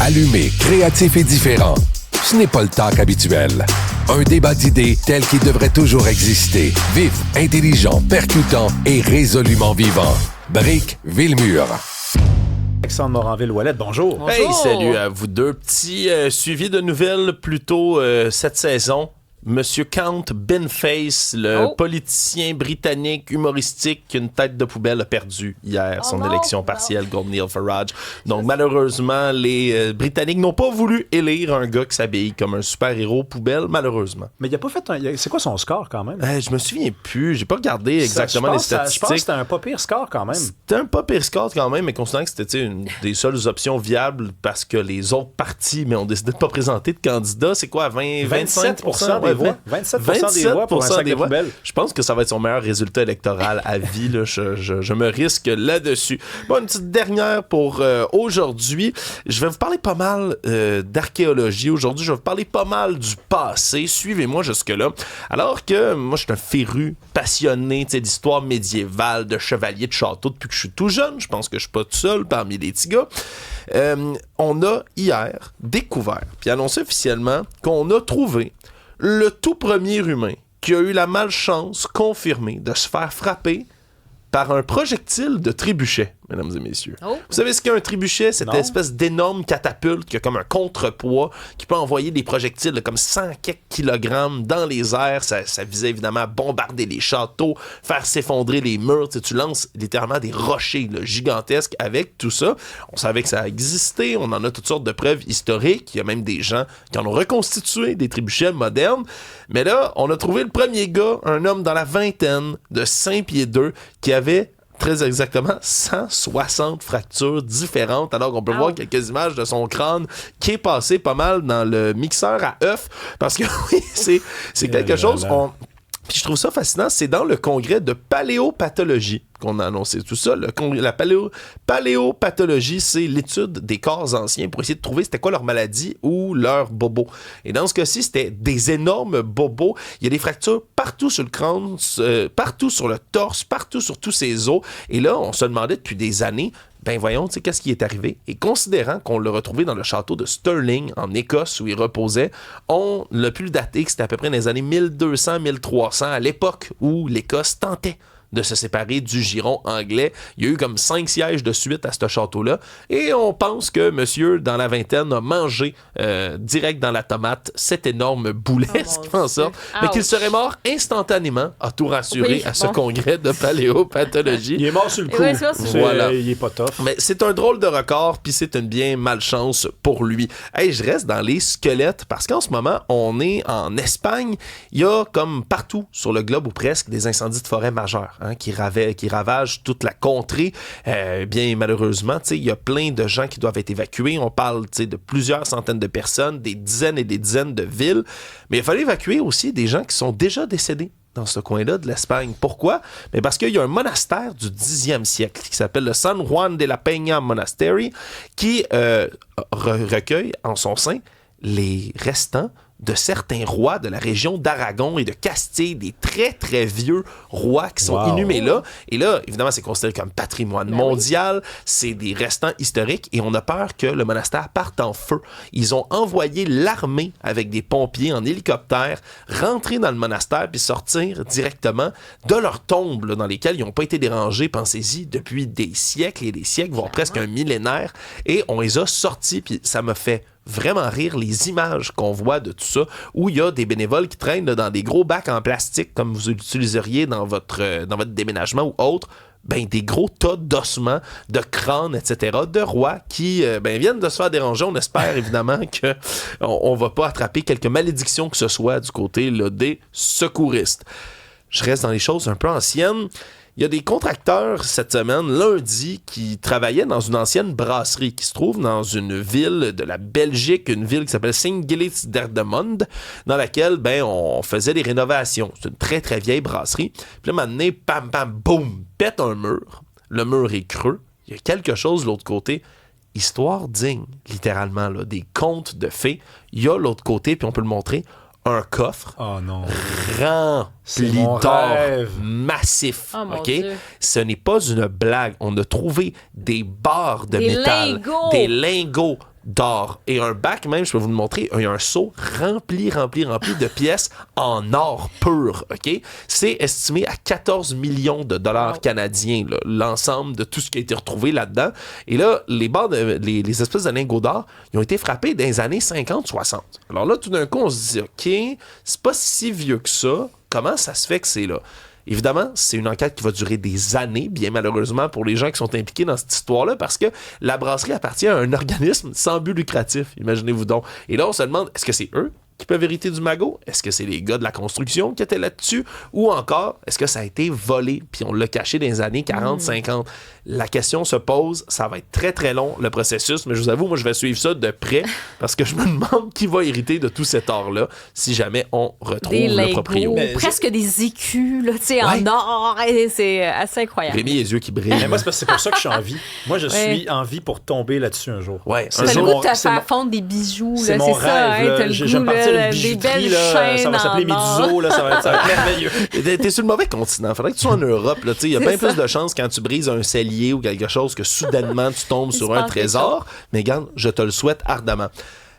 Allumé, créatif et différent. Ce n'est pas le talk habituel. Un débat d'idées tel qu'il devrait toujours exister. Vif, intelligent, percutant et résolument vivant. Brick Villemur. Alexandre Moranville-Ouellette, bonjour. Hey, salut à vous deux. Petit suivi de nouvelles plus tôt cette saison. Monsieur Count Benface, le politicien britannique humoristique qui une tête de poubelle a perdu hier son élection partielle contre Neil Farage. Donc malheureusement, les Britanniques n'ont pas voulu élire un gars qui s'habille comme un super-héros poubelle, malheureusement. Mais il a pas fait c'est quoi son score quand même? Je me souviens plus, j'ai pas regardé exactement les statistiques. Je pense que c'était un pas pire score quand même. C'était un pas pire score quand même, mais considérant que c'était une des seules options viables parce que les autres partis ont décidé de pas présenter de candidats. C'est quoi, 25% des voix? 27% des voix pour un sac de poubelle. Je pense que ça va être son meilleur résultat électoral à vie. Là. Je me risque là-dessus. Bon, une petite dernière pour aujourd'hui. Je vais vous parler pas mal d'archéologie. Aujourd'hui, je vais vous parler pas mal du passé. Suivez-moi jusque-là. Alors que moi, je suis un féru passionné d'histoire médiévale, de chevaliers, de châteaux depuis que je suis tout jeune. Je pense que je suis pas tout seul parmi les petits gars. On a hier découvert, puis annoncé officiellement, qu'on a trouvé le tout premier humain qui a eu la malchance confirmée de se faire frapper par un projectile de trébuchet, mesdames et messieurs. Vous savez ce qu'est un trébuchet? Cette espèce d'énorme catapulte qui a comme un contrepoids, qui peut envoyer des projectiles de comme 100 quelques kilogrammes dans les airs. Ça visait évidemment à bombarder les châteaux, faire s'effondrer les murs. Tu lances littéralement des rochers là, gigantesques avec tout ça. On savait que ça existait. On en a toutes sortes de preuves historiques. Il y a même des gens qui en ont reconstitué des trébuchets modernes. Mais là, on a trouvé le premier gars, un homme dans la vingtaine, de 5 pieds 2, qui avait très exactement 160 fractures différentes, alors qu'on peut voir quelques images de son crâne qui est passé pas mal dans le mixeur à œufs, parce que oui, c'est quelque chose... Puis je trouve ça fascinant, c'est dans le congrès de paléopathologie qu'on a annoncé tout ça. La paléopathologie, c'est l'étude des corps anciens pour essayer de trouver c'était quoi leur maladie ou leur bobo. Et dans ce cas-ci, c'était des énormes bobos. Il y a des fractures partout sur le crâne, partout sur le torse, partout sur tous ses os. Et là, on se demandait depuis des années, ben voyons, tu sais, qu'est-ce qui est arrivé? Et considérant qu'on l'a retrouvé dans le château de Stirling, en Écosse, où il reposait, on l'a pu le dater que c'était à peu près dans les années 1200-1300, à l'époque où l'Écosse tentait de se séparer du giron anglais. Il y a eu comme 5 sièges de suite à ce château-là. Et on pense que monsieur, dans la vingtaine, a mangé direct dans la tomate cet énorme boulet, ce qui fait en sorte mais qu'il serait mort instantanément, a tout rassuré à ce congrès de paléopathologie. Il est mort sur le coup. Voilà. Il est pas tough. Mais c'est un drôle de record, puis c'est une bien malchance pour lui. Hey, je reste dans les squelettes, parce qu'en ce moment, on est en Espagne. Il y a, comme partout sur le globe ou presque, des incendies de forêt majeurs. Qui ravagent toute la contrée. Bien malheureusement, il y a plein de gens qui doivent être évacués. On parle de plusieurs centaines de personnes, des dizaines et des dizaines de villes. Mais il a fallu évacuer aussi des gens qui sont déjà décédés dans ce coin-là de l'Espagne. Pourquoi? Mais parce qu'il y a un monastère du 10e siècle qui s'appelle le San Juan de la Peña Monastery qui recueille en son sein les restants de certains rois de la région d'Aragon et de Castille, des très, très vieux rois qui sont inhumés là. Et là, évidemment, c'est considéré comme patrimoine mondial. C'est des restants historiques et on a peur que le monastère parte en feu. Ils ont envoyé l'armée avec des pompiers en hélicoptère rentrer dans le monastère puis sortir directement de leurs tombes là, dans lesquelles ils n'ont pas été dérangés, pensez-y, depuis des siècles et des siècles, voire presque un millénaire. Et on les a sortis puis ça me fait vraiment rire les images qu'on voit de tout ça, où il y a des bénévoles qui traînent là, dans des gros bacs en plastique comme vous l'utiliseriez dans votre déménagement ou autre, ben des gros tas d'ossements, de crânes, etc., de rois qui viennent de se faire déranger. On espère évidemment qu'on va pas attraper quelque malédiction que ce soit du côté là, des secouristes. Je reste dans les choses un peu anciennes. Il y a des contracteurs cette semaine, lundi, qui travaillaient dans une ancienne brasserie qui se trouve dans une ville de la Belgique, une ville qui s'appelle Sint-Gilles-d'Erdemond, dans laquelle on faisait des rénovations. C'est une très très vieille brasserie. Puis là, maintenant, pam pam boum, pète un mur. Le mur est creux. Il y a quelque chose de l'autre côté. Histoire digne, littéralement, là, des contes de fées. Il y a l'autre côté, puis on peut le montrer, un coffre rempli d'or massif. Dieu. Ce n'est pas une blague. On a trouvé des barres de métal, des lingots d'or. Et un bac, même, je peux vous le montrer, il y a un seau rempli de pièces en or pur, OK? C'est estimé à 14 millions de dollars canadiens, là, l'ensemble de tout ce qui a été retrouvé là-dedans. Et là, les espèces de lingots d'or, ils ont été frappés dans les années 50-60. Alors là, tout d'un coup, on se dit, OK, c'est pas si vieux que ça. Comment ça se fait que c'est là? Évidemment, c'est une enquête qui va durer des années, bien malheureusement pour les gens qui sont impliqués dans cette histoire-là, parce que la brasserie appartient à un organisme sans but lucratif, imaginez-vous donc. Et là, on se demande, est-ce que c'est eux qui peuvent hériter du magot? Est-ce que c'est les gars de la construction qui étaient là-dessus? Ou encore, est-ce que ça a été volé puis on l'a caché dans les années 40, 50? La question se pose, ça va être très très long le processus, mais je vous avoue, moi je vais suivre ça de près parce que je me demande qui va hériter de tout cet or-là si jamais on retrouve le proprio. Presque des écus là, en or, c'est assez incroyable. J'ai mis les yeux qui brillent. Mais moi, c'est pour ça que je suis en vie. Moi, je suis en vie pour tomber là-dessus un jour. Ouais, t'as le goût de te faire fondre des bijoux, là, c'est mon rêve. T'as le goût, j'aime partir une bijouterie, là, ça va s'appeler Méduso, là, ça va être merveilleux. T'es sur le mauvais continent. Faudrait que tu sois en Europe. Il y a bien plus de chances quand tu brises un cellier ou quelque chose que soudainement tu tombes sur un trésor. Mais regarde, je te le souhaite ardemment.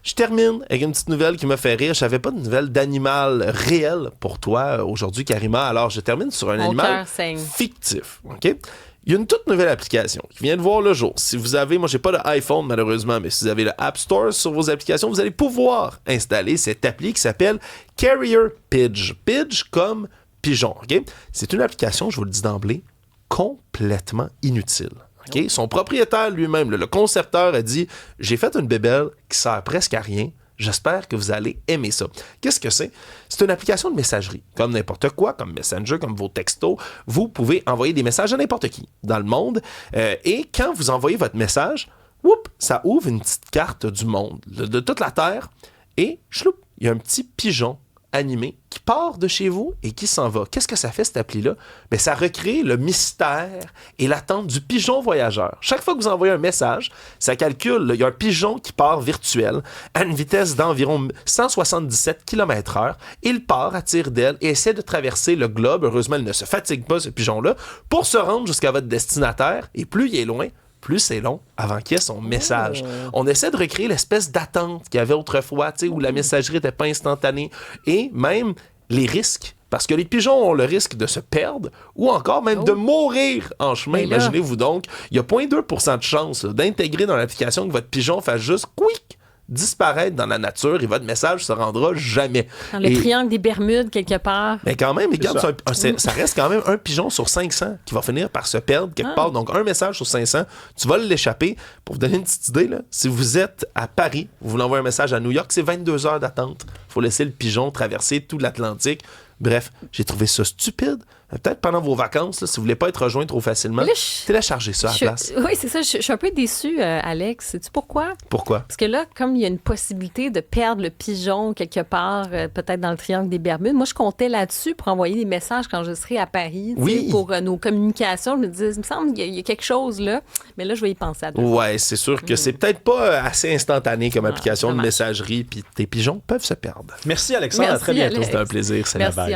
Je termine avec une petite nouvelle qui me fait rire. Je n'avais pas de nouvelle d'animal réel pour toi aujourd'hui, Karima. Alors, je termine sur un animal fictif. OK? Il y a une toute nouvelle application qui vient de voir le jour. Si vous avez, moi j'ai pas d'iPhone malheureusement, mais si vous avez le App Store sur vos applications, vous allez pouvoir installer cette appli qui s'appelle Carrier Pigeon. Pigeon comme pigeon, OK? C'est une application, je vous le dis d'emblée, complètement inutile. Okay? Son propriétaire lui-même, le concepteur, a dit « J'ai fait une bébelle qui sert presque à rien. J'espère que vous allez aimer ça. » Qu'est-ce que c'est? C'est une application de messagerie. Comme n'importe quoi, comme Messenger, comme vos textos, vous pouvez envoyer des messages à n'importe qui dans le monde. Et quand vous envoyez votre message, ça ouvre une petite carte du monde, de toute la Terre. Et il y a un petit pigeon animé qui part de chez vous et qui s'en va. Qu'est-ce que ça fait, cette appli-là? Bien, ça recrée le mystère et l'attente du pigeon voyageur. Chaque fois que vous envoyez un message, ça calcule, il y a un pigeon qui part virtuel à une vitesse d'environ 177 km/h. Il part à tire d'aile et essaie de traverser le globe. Heureusement, il ne se fatigue pas, ce pigeon-là, pour se rendre jusqu'à votre destinataire. Et plus il est loin, plus c'est long avant qu'il y ait son message. On essaie de recréer l'espèce d'attente qu'il y avait autrefois, où la messagerie n'était pas instantanée. Et même les risques. Parce que les pigeons ont le risque de se perdre ou encore même de mourir en chemin. Imaginez-vous donc, il y a 0,2% de chance d'intégrer dans l'application que votre pigeon fasse juste quick disparaître dans la nature et votre message se rendra jamais. Dans le triangle des Bermudes, quelque part. Mais quand même, regarde, ça reste quand même un pigeon sur 500 qui va finir par se perdre quelque part. Donc, un message sur 500, tu vas l'échapper. Pour vous donner une petite idée, là, si vous êtes à Paris, vous voulez envoyer un message à New York, c'est 22 heures d'attente. Il faut laisser le pigeon traverser tout l'Atlantique. Bref, j'ai trouvé ça stupide. Peut-être pendant vos vacances, là, si vous ne voulez pas être rejoint trop facilement, téléchargez ça à la place. Oui, c'est ça. Je suis un peu déçue, Alex. Sais-tu pourquoi? Pourquoi? Parce que là, comme il y a une possibilité de perdre le pigeon quelque part, peut-être dans le triangle des Bermudes, moi, je comptais là-dessus pour envoyer des messages quand je serai à Paris, pour nos communications. Je me disais, il me semble qu'il y a quelque chose là, mais là, je vais y penser à deux. Ouais, c'est sûr que c'est peut-être pas assez instantané comme application de messagerie, puis tes pigeons peuvent se perdre. Merci, Alexandre. À très bientôt. C'était un plaisir. Salut. Merci.